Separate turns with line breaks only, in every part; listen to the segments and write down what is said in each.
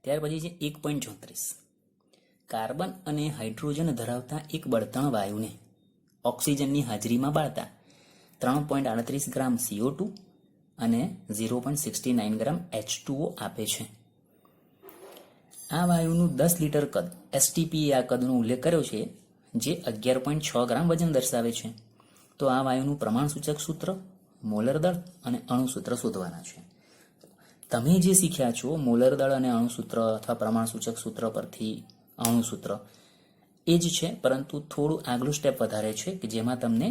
ત્યાર પછી છે 1.34 કાર્બન અને હાઇડ્રોજન ધરાવતા એક બળતણ વાયુને ઓક્સિજનની હાજરીમાં બાળતા 3.38 ગ્રામ CO2 અને 0.69 ગ્રામ H2O આપે છે. આ વાયુનું 10 લીટર કદ STP આ કદનો ઉલ્લેખ કર્યો છે, જે 11.6 ગ્રામ વજન દર્શાવે છે. તો આ વાયુનું પ્રમાણસૂચક સૂત્ર, મોલર દળ અને અણુસૂત્ર શોધવાના છે. તમે જે શીખ્યા છો મોલર દળ અને અણુસૂત્ર અથવા પ્રમાણસૂચક સૂત્ર પરથી અણુસૂત્ર એ જ છે, પરંતુ થોડું આગલું સ્ટેપ વધારે છે કે જેમાં તમને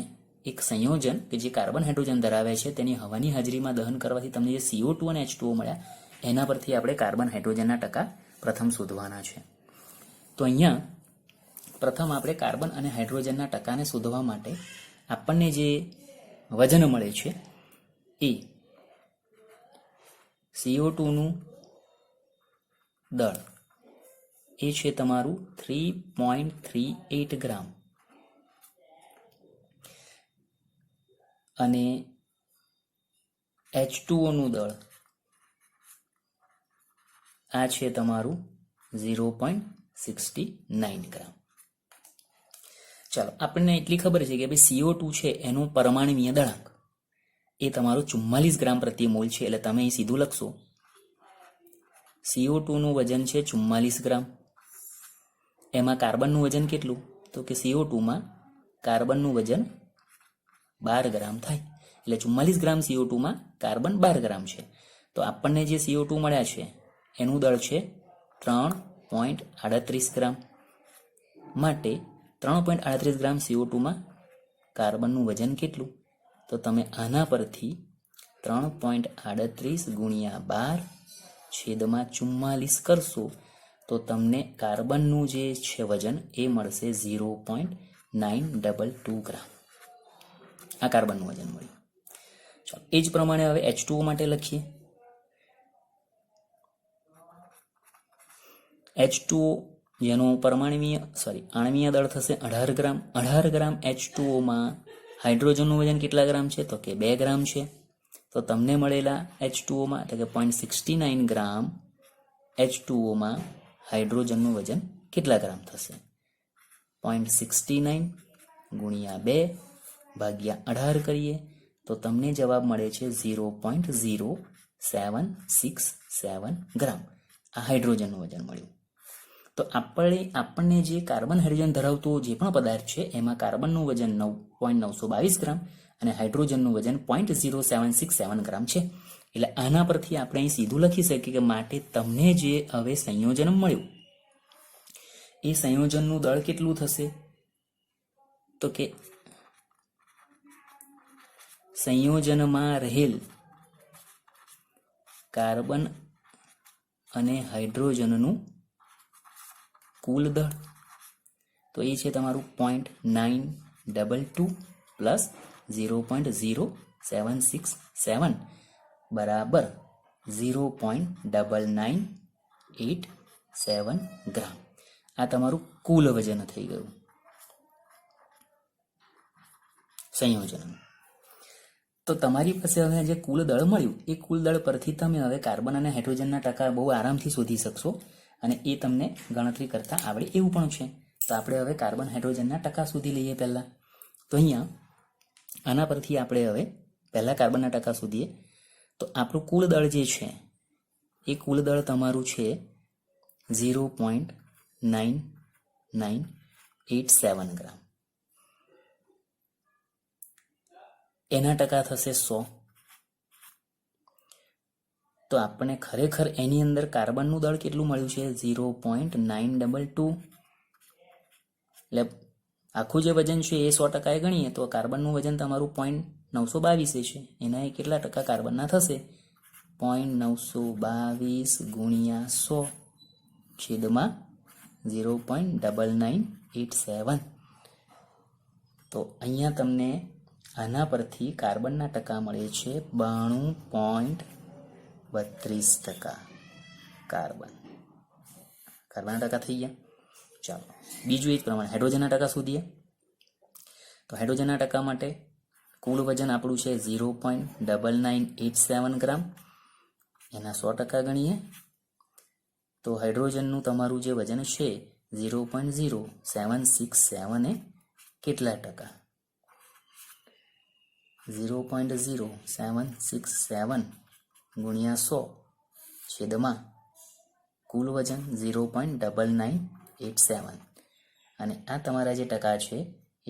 એક સંયોજન કે જે કાર્બન હાઇડ્રોજન ધરાવે છે તેની હવાની હાજરીમાં દહન કરવાથી તમને જે CO2 અને H2O મળ્યા એના પરથી આપણે કાર્બન હાઇડ્રોજનના ટકા પ્રથમ શોધવાના છે. તો અહીંયા પ્રથમ આપણે કાર્બન અને હાઇડ્રોજનના ટકાને શોધવા માટે આપણને જે વજન મળે છે એ CO2 નું દળ એ છે તમારું 3.38 ગ્રામ અને H2O નું દળ આ છે તમારું 0.69 ગ્રામ. ચાલો, આપણને એટલી ખબર છે કે ભાઈ CO2 છે એનું પરમાણુય દળાંક એ તમારું 44 ગ્રામ પ્રતિ મોલ છે. એટલે તમે અહીં સીધું લખશો CO2 નું વજન છે 44 ગ્રામ. એમાં કાર્બનનું વજન કેટલું? તો કે CO2 માં કાર્બનનું વજન 12 ગ્રામ થાય. એટલે 44 ગ્રામ CO2 માં કાર્બન 12 ગ્રામ છે. તો આપણને જે CO2 મળ્યા છે એનું દળ છે 3.38 ગ્રામ. માટે 3.38 ગ્રામ CO2 માં કાર્બનનું વજન કેટલું? તો તમે આના પરથી 3.38 ગુણ્યા 12 છેદમાં 44 કરશો તો તમને કાર્બનનું જે છે વજન એ મળશે 0.922 ગ્રામ. આ કાર્બનનું વજન મળ્યું. ચાલો, એ જ પ્રમાણે હવે H2O માટે લખીએ. H2O જેનું આણ્વીય દળ થશે 18 ગ્રામ. 18 ગ્રામ H2O માં હાઇડ્રોજનનું વજન કેટલા ગ્રામ છે? તો કે 2 ગ્રામ છે. તો તમને મળેલા H2O માં એટલે કે 0.69 ગ્રામ H2O માં હાઇડ્રોજનનું વજન કેટલા ગ્રામ થશે? 0.69 ગુણ્યા 2 ભાગ્યા 18 કરીએ તો તમને જવાબ મળે છે 0.0767 ગ્રામ. આ હાઇડ્રોજનનું વજન મળ્યું. તો આપણને જે કાર્બન હાઇડ્રોજન ધરાવતો જે પણ પદાર્થ છે એમાં કાર્બનનું વજન 9.922 ગ્રામ અને હાઇડ્રોજનનું વજન 0.0767 ગ્રામ છે. એટલે આના પરથી આપણે અહીં સીધું લખી શકીએ કે માટે તમને જે હવે સંયોજન મળ્યું એ સંયોજનનું દળ કેટલું થશે? તો કે સંયોજનમાં રહેલ કાર્બન અને હાઇડ્રોજનનું કુલ દળ તો એ છે તમારું 0.922 પ્લસ 0.0767 બરાબર 0.9987 ગ્રામ. આ તમારું કુલ વજન થઈ ગયું સંયોજનનું. તો તમારી પાસે હવે જે કુલ દળ મળ્યું એ કુલ દળ પરથી તમે હવે કાર્બન અને હાઇડ્રોજનના ટકા બહુ આરામથી શોધી શકશો અને એ તમને ગણતરી કરતા આવડે એવું પણ છે. તો આપણે હવે કાર્બન હાઇડ્રોજનના ટકા શોધી લઈએ પહેલા. તો અહીંયા આના પરથી આપણે હવે પહેલા કાર્બનના ટકા શોધીએ. તો આપણું કુલ દળ જે છે એ કુલ દળ તમારું છે 0.9987 ગ્રામ. એના ટકા થશે 100. તો આપણને ખરેખર એની અંદર કાર્બનનું દળ કેટલું મળ્યું છે? 0.922. એટલે આખું જે વજન છે એ 100% ગણીએ તો કાર્બનનું વજન તમારું 0.922 છે. એના કેટલા ટકા કાર્બનના થશે? 0.922 ગુણ્યા 100 છેદમાં 0.9987. તો અહીંયા તમને આના પરથી કાર્બનના ટકા મળે છે 92.32%. કાર્બનના ટકા થઈ ગયા. ચાલો, બીજું એ જ પ્રમાણે હાઇડ્રોજનના ટકા શોધીએ. તો હાઇડ્રોજનના ટકા માટે કુલ વજન આપણું છે 0.9987 ગ્રામ. એના 100% ગણીએ તો હાઇડ્રોજનનું તમારું જે વજન છે 0.0767 એ કેટલા ટકા? 0.0767 ગુણ્યા 100 છેદમાં કુલ વજન 0.9987 અને આ તમારા જે ટકા છે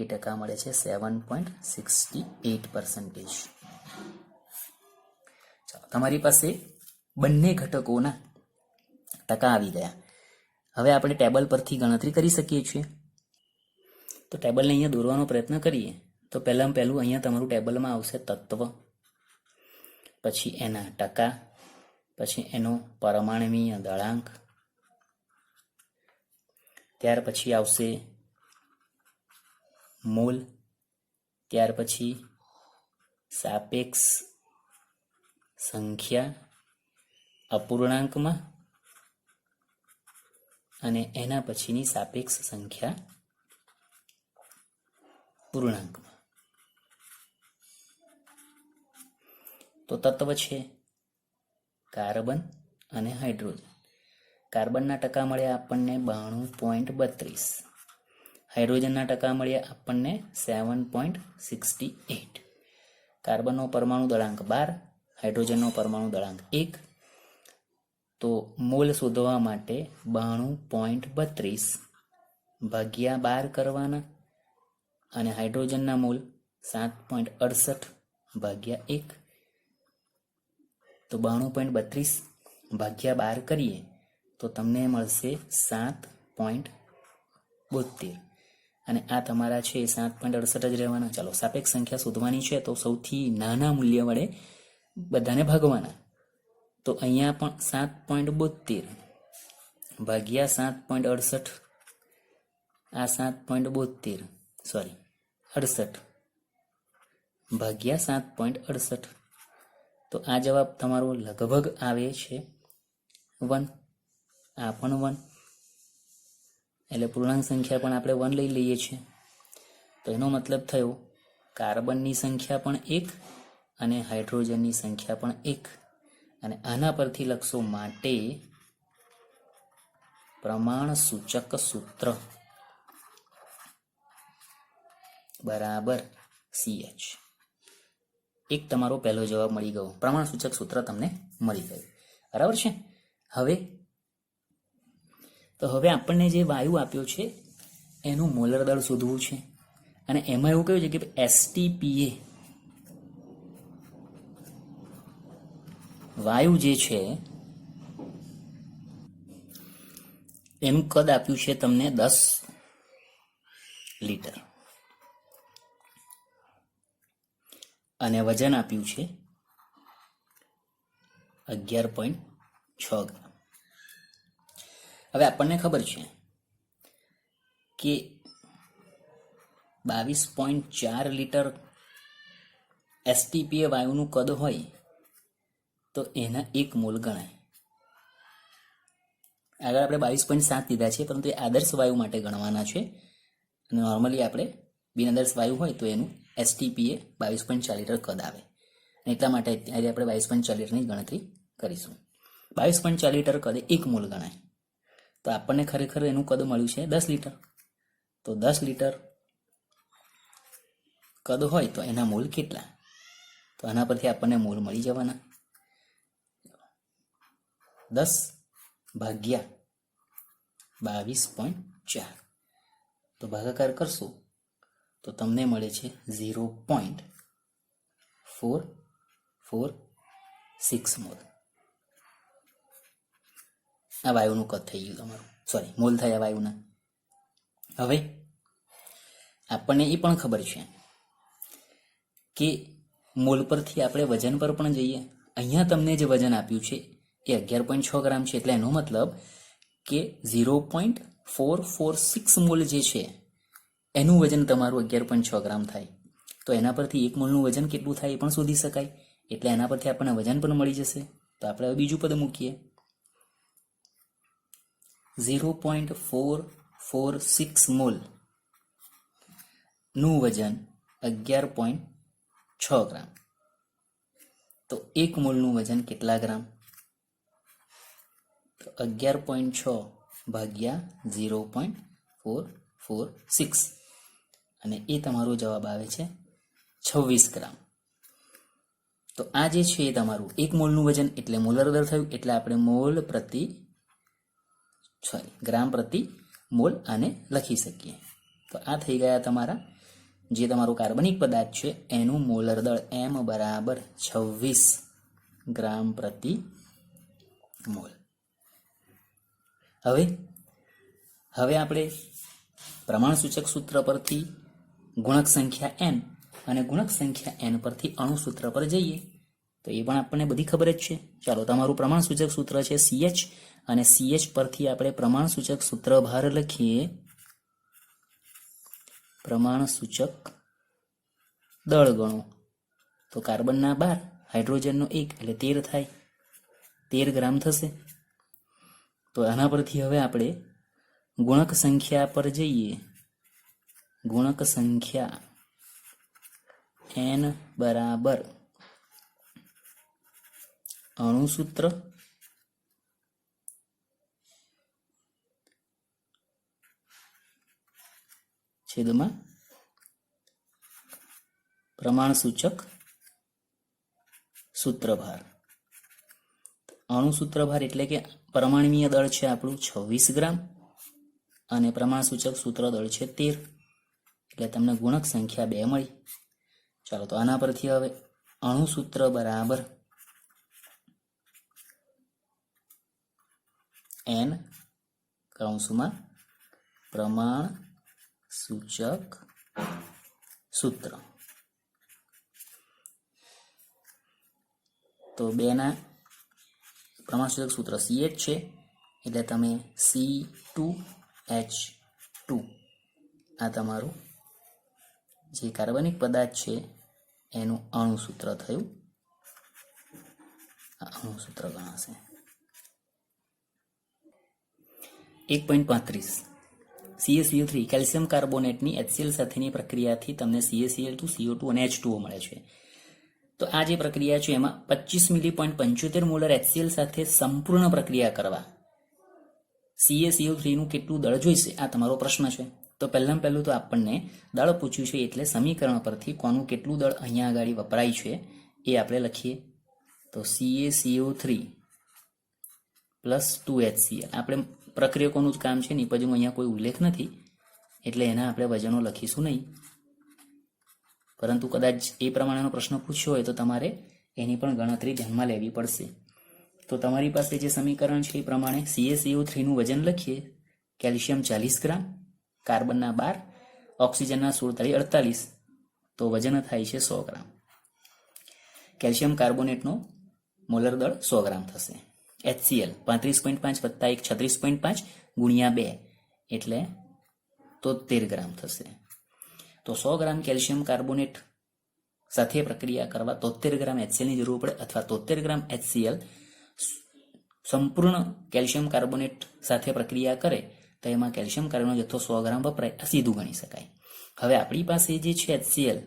એ ટકા મળે છે 7.68%. ચાલો, તમારી પાસે બંને ઘટકોના ટકા આવી ગયા. હવે આપણે ટેબલ પરથી ગણતરી કરી શકીએ છીએ. તો ટેબલને અહીંયા દોરવાનો પ્રયત્ન કરીએ તો પહેલું અહીંયા તમારું ટેબલમાં આવશે તત્વ, પછી એના ટકા, પછી એનો પરમાણુય દળાંક, ત્યાર પછી આવશે મોલ, ત્યાર પછી સાપેક્ષ સંખ્યા અપૂર્ણાંકમાં અને એના પછીની સાપેક્ષ સંખ્યા પૂર્ણાંકમાં. તો તત્વ છે કાર્બન અને હાઇડ્રોજન. કાર્બનના ટકા મળ્યા આપણને 92.32, હાઇડ્રોજનના ટકા મળ્યા આપણને 7.68. કાર્બનનો પરમાણુ દળાંક 12, હાઇડ્રોજનનો પરમાણુ દળાંક 1. તો મોલ શોધવા માટે 92.32 ભાગ્યા 12 કરવાના અને હાઇડ્રોજનના મોલ 7.68 ભાગ્યા 1. તો 92.32 ભાગ્યા 12 કરીએ તો તમને મળશે 7.72 અને આ તમારા છે 7.68 જ રહેવાના. ચાલો, સાપેક્ષ સંખ્યા શોધવાની છે તો સૌથી નાના મૂલ્ય વડે બધાને ભાગવાના. તો અહીંયા પણ 7.72 ભાગ્યા 7.68, આ 68 ભાગ્યા 7.68. તો આ જવાબ તમારો લગભગ આવે છે 1. આ પણ 1, એટલે પૂર્ણાંક સંખ્યા પણ આપણે 1 લઈ લઈએ છીએ. તો એનો મતલબ થયો કાર્બનની સંખ્યા પણ 1 અને હાઇડ્રોજનની સંખ્યા પણ 1. અને આના પરથી લખશો માટે પ્રમાણ સૂચક સૂત્ર બરાબર CH. એક તમારો પહેલો જવાબ મળી ગયો, પ્રમાણ સૂચક સૂત્ર તમને મળી ગયું. બરાબર છે. હવે આપણને જે વાયુ આપ્યો છે એનું મોલર દળ શોધવું છે અને એમાં એવું કહ્યું છે કે STPA વાયુ જે છે એનું કદ આપ્યું છે તમને 10 લીટર અને વજન આપ્યું છે 11.6 ગ્રામ. હવે આપણને ખબર છે કે 22.4 લીટર STPA વાયુનું કદ હોય તો એના 1 મોલ ગણાય. આગળ આપણે 22.7 લીધા છે, પરંતુ એ આદર્શ વાયુ માટે ગણવાના છે અને નોર્મલી આપણે બિનઆદર્શ વાયુ હોય તો એનું STPA 22.4 લીટર કદ આવે. એટલા માટે આજે આપણે 22.4 લીટરની ગણતરી કરીશું. 22.4 લીટર કદે 1 મોલ ગણાય. તો આપણને ખરેખર એનું કદ મળ્યું છે 10 લીટર. તો 10 લીટર કદ હોય તો એના મોલ કેટલા? તો આના પરથી આપણને મોલ મળી જવાના. 10 ભાગ્યા 22.4 તો ભાગાકાર કરશો તો તમને મળે છે 0.446 મોલ. આ વાયુનું કદ થઈ ગયું તમારું, મોલ થયા વાયુના. હવે આપણને એ પણ ખબર છે કે મોલ પરથી આપણે વજન પર પણ જઈએ. અહીંયા તમને જે વજન આપ્યું છે એ 11.6 ગ્રામ છે, એટલે એનો મતલબ કે 0.446 મોલ જે છે એનું વજન તમારું 11.6 ગ્રામ થાય. તો એના પરથી 1 મોલનું વજન કેટલું થાય એ પણ શોધી શકાય. એટલે એના પરથી આપણને વજન પણ મળી જશે. તો આપણે હવે બીજું પદ મૂકીએ. 0.446 મોલ નું વજન 11.6 ગ્રામ. તો 1 મોલનું વજન કેટલા ગ્રામ? તો 11.6 ભાગ્યા 0.446 અને એ તમારો જવાબ આવે છે 26 ગ્રામ. તો આ જે છે એ તમારું 1 મોલનું વજન એટલે મોલર દર થયું, એટલે આપણે ગ્રામ પ્રતિ મોલ આને લખી શકીએ. તો આ થઈ ગયા તમારા જે તમારો કાર્બનિક પદાર્થ છે એનું મોલર દળ M બરાબર 26 ગ્રામ પ્રતિ મોલ. હવે આપણે પ્રમાણસૂચક સૂત્ર પરથી ગુણક સંખ્યા n અને ગુણક સંખ્યા n પરથી અણુ સૂત્ર પર જઈએ તો એ પણ આપણને બધી ખબર જ છે. ચાલો, તમારું પ્રમાણસૂચક સૂત્ર છે CH અને CH પરથી આપણે પ્રમાણસૂચક સૂત્ર ભાર લખીએ. પ્રમાણસૂચક દળ ગણો તો કાર્બનના 12, હાઇડ્રોજનનો 1 એટલે 13 થાય, 13 ગ્રામ થશે. તો આના પરથી હવે આપણે ગુણક સંખ્યા પર જઈએ. ગુણક સંખ્યા n બરાબર અણુસૂત્ર છેદમાં પ્રમાણસૂચક સૂત્રભાર. અણુસૂત્રભાર એટલે કે પરમાણ્વીય દળ છે આપણું 26 ગ્રામ અને પ્રમાણસૂચક સૂત્ર દળ છે 13, એટલે તમને ગુણક સંખ્યા 2 મળી. ચાલો, તો આના પરથી હવે અણુસૂત્ર બરાબર n કૌંસમાં પ્રમાણસૂચક સૂત્ર. તો 2 ના પ્રમાણસૂચક સૂત્ર CH છે એટલે તમે C2H2 આ તમારું જે કાર્બનિક પદાર્થ છે એનું અણુસૂત્ર થયું. આ અણુસૂત્ર ગણાશે. 1.35 CaCO3 કેલ્શિયમ કાર્બોનેટની HCl સાથેની પ્રક્રિયાથી તમને CaCl2 CO2 અને H2O મળે છે. તો આ જે પ્રક્રિયા છે એમાં 25 મિલી.75 મોલર HCl સાથે સંપૂર્ણ પ્રક્રિયા કરવા CaCO3 નું કેટલું દળ જોઈશે આ તમારો પ્રશ્ન છે. તો પહેલું તો આપણને દળ પૂછ્યું છે એટલે સમીકરણ પરથી કોનું કેટલું દળ અહીંયા આગળ વપરાય છે એ આપણે લખીએ. તો CaCO3 પ્લસ 2HCl આપણે પ્રક્રિયકોનું જ કામ છે, નિપજનું અહીંયા કોઈ ઉલ્લેખ નથી એટલે એના આપણે વજનો લખીશું નહીં, પરંતુ કદાચ એ પ્રમાણેનો પ્રશ્ન પૂછ્યો હોય તો તમારે એની પણ ગણતરી ધ્યાનમાં લેવી પડશે. તો તમારી પાસે જે સમીકરણ છે એ પ્રમાણે CaCO3 નું વજન લખીએ. કેલ્શિયમ 40 ગ્રામ, કાર્બનના 12, ઓક્સિજનના 16 તો વજન થાય છે 100 ગ્રામ. કેલ્શિયમ કાર્બોનેટનો મોલર દળ 100 ગ્રામ થશે. HCl 35.5 વત્તા 1 36.5 ગુણ્યા 2 એટલે 73 ગ્રામ થશે. તો 100 ગ્રામ કેલ્શિયમ કાર્બોનેટ સાથે પ્રક્રિયા કરવા 73 ગ્રામ HCl ની જરૂર પડે, અથવા 73 ગ્રામ HCl સંપૂર્ણ કેલ્શિયમ કાર્બોનેટ સાથે પ્રક્રિયા કરે તો એમાં કેલ્શિયમ કાર્બોનેટનો જથ્થો 100 ગ્રામ વપરાય, આ સીધું ગણી શકાય. હવે આપણી પાસે જે છે HCl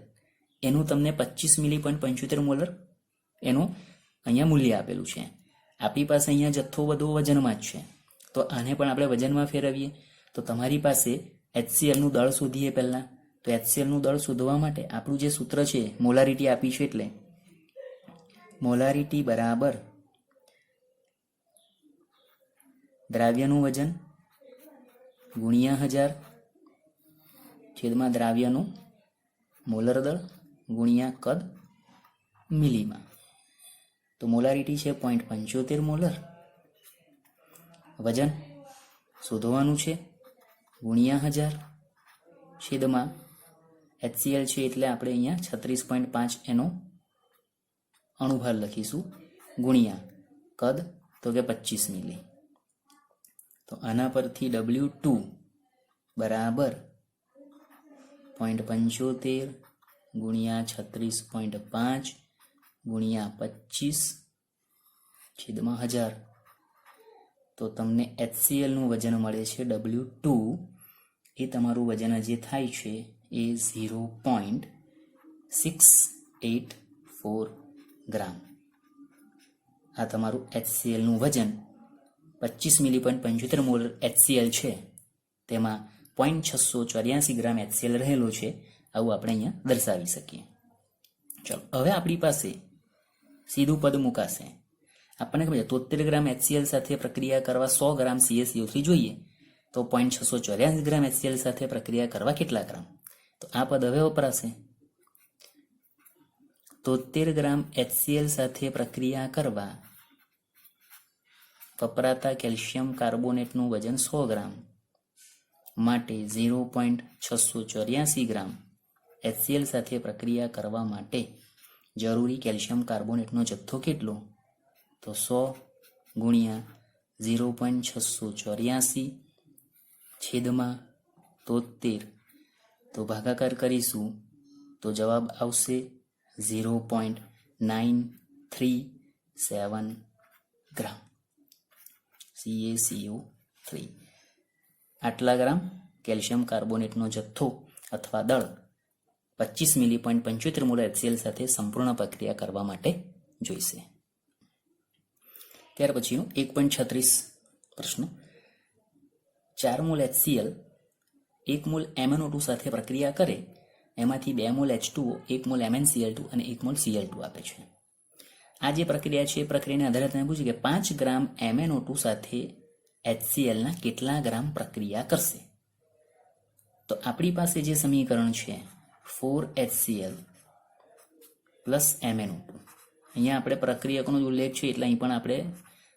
એનું તમને 25 મિલી.75 મોલર એનું અહીંયા મૂલ્ય આપેલું છે. આપણી પાસે અહીંયા જથ્થો બધો વજનમાં જ છે, તો આને પણ આપણે વજનમાં ફેરવીએ. તો તમારી પાસે HCl નું દળ શોધીએ પહેલા. તો HCl નું દળ શોધવા માટે આપણું જે સૂત્ર છે મોલારિટી આપી છે એટલે મોલારિટી બરાબર દ્રાવ્યનું વજન ગુણ્યા 1000 છેદમાં દ્રાવ્યનું મોલર દળ ગુણ્યા કદ મિલીમાં. તો મોલારિટી છે 0.75 મોલર, વજન શોધવાનું છે ગુણ્યા 1000 છેદમાં HCl છે એટલે આપણે અહીંયા 36.5 એનો અણુભાર લખીશું ગુણ્યા કદ તો કે 25 મિલી. તો આના પરથી W2 બરાબર 0.75 ગુણ્યા 36.5 ગુણ્યા 25 છેદમાં 1000 તો તમને HCl નું વજન મળે છે W2 એ તમારું વજન જે થાય છે એ 0.684 ગ્રામ. આ તમારું HCl નું વજન 25 મિલી.75 મોલ HCl છે તેમાં 0.684 ગ્રામ HCl રહેલો છે, આવું આપણે અહીંયા દર્શાવી શકીએ. ચલો હવે આપણી પાસે સીધું પદ મુકાશે. આપણને ખબર છે 73 ગ્રામ HCl સાથે પ્રક્રિયા કરવા 100 ગ્રામ CaCO3 જોઈએ, તો 0.684 ગ્રામ HCl સાથે પ્રક્રિયા કરવા કેટલા ગ્રામ? તો આ પદ હવે વપરાશે. 73 ગ્રામ HCl સાથે પ્રક્રિયા કરવા વપરાતા કેલ્શિયમ કાર્બોનેટનું વજન 100 ગ્રામ માટે 0.684 ગ્રામ HCl સાથે પ્રક્રિયા કરવા માટે જરૂરી કેલ્શિયમ કાર્બોનેટનો જથ્થો કેટલો? તો 100 ગુણ્યા 0.684 છેદમાં 73, તો ભાગાકાર કરીશું તો જવાબ આવશે 0.937 ગ્રામ CaCO3. આટલા ગ્રામ કેલ્શિયમ કાર્બોનેટનો જથ્થો અથવા દળ 25 મિલી.75 મોલ HCl સાથે સંપૂર્ણ પ્રક્રિયા કરવા માટે જોઈશે. ત્યાર પછીનો 1.36 પ્રશ્ન. 4 મોલ HCl 1 મોલ MnO2 સાથે પ્રક્રિયા કરે, એમાંથી 2 મોલ H2O, 1 મોલ MnCl2 અને 1 મોલ Cl2 આપે છે. આ જે પ્રક્રિયા છે એ પ્રક્રિયાના આધારે તમે પૂછ્યું કે 5 ગ્રામ MnO2 સાથે HCl ના કેટલા ગ્રામ પ્રક્રિયા કરશે? તો આપણી પાસે જે સમીકરણ છે 4HCl પ્લસ MnO2. અહીંયા આપણે પ્રક્રિયકોનો જ ઉલ્લેખ છે એટલે અહીં પણ આપણે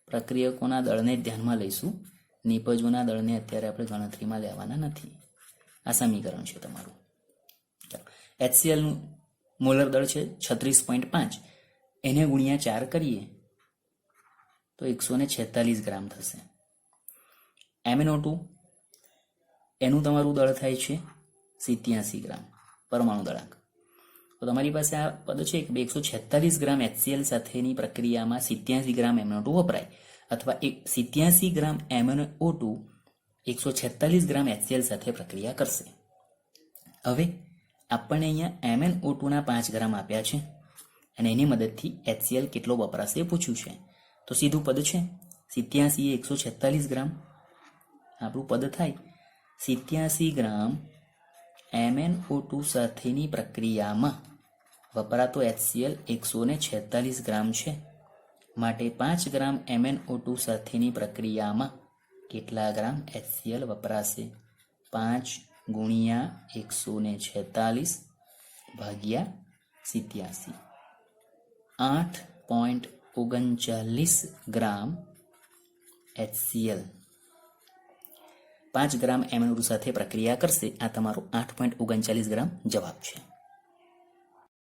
પ્રક્રિયકોના દળને ધ્યાનમાં લઈશું. નિપજોના દળને અત્યારે આપણે ગણતરીમાં લેવાના નથી. આ સમીકરણ છે તમારું. HCl નું મોલર દળ છે 36.5, એને ગુણ્યા 4 કરીએ તો 146 ગ્રામ થશે. MnO2 એનું તમારું દળ થાય છે 87 ગ્રામ પરમાણુ દળાંક. તો તમારી પાસે આ પદ છે કે 146 ગ્રામ HCl સાથેની પ્રક્રિયામાં 87 ગ્રામ MnO2 વપરાય, અથવા 87 ગ્રામ MnO2 146 ગ્રામ HCl સાથે પ્રક્રિયા કરશે. હવે આપણને અહીંયા MnO2 ના 5 ગ્રામ આપ્યા છે અને એની મદદથી HCl કેટલો વપરાશે એ પૂછ્યું છે. તો સીધું પદ છે 87 એ 146 ગ્રામ, આપણું પદ થાય 87 ગ્રામ MnO2 સાથેની પ્રક્રિયામાં વપરાતો HCl 146 ગ્રામ છે, માટે 5 ગ્રામ MnO2 સાથેની પ્રક્રિયામાં કેટલા ગ્રામ HCl વપરાશે? 5 ગુણ્યા 146 ભાગ્યા 87, 8.39 ગ્રામ HCl 5 ગ્રામ MnO2 સાથે પ્રક્રિયા કરશે. આ તમારો 8.39 ગ્રામ જવાબ છે.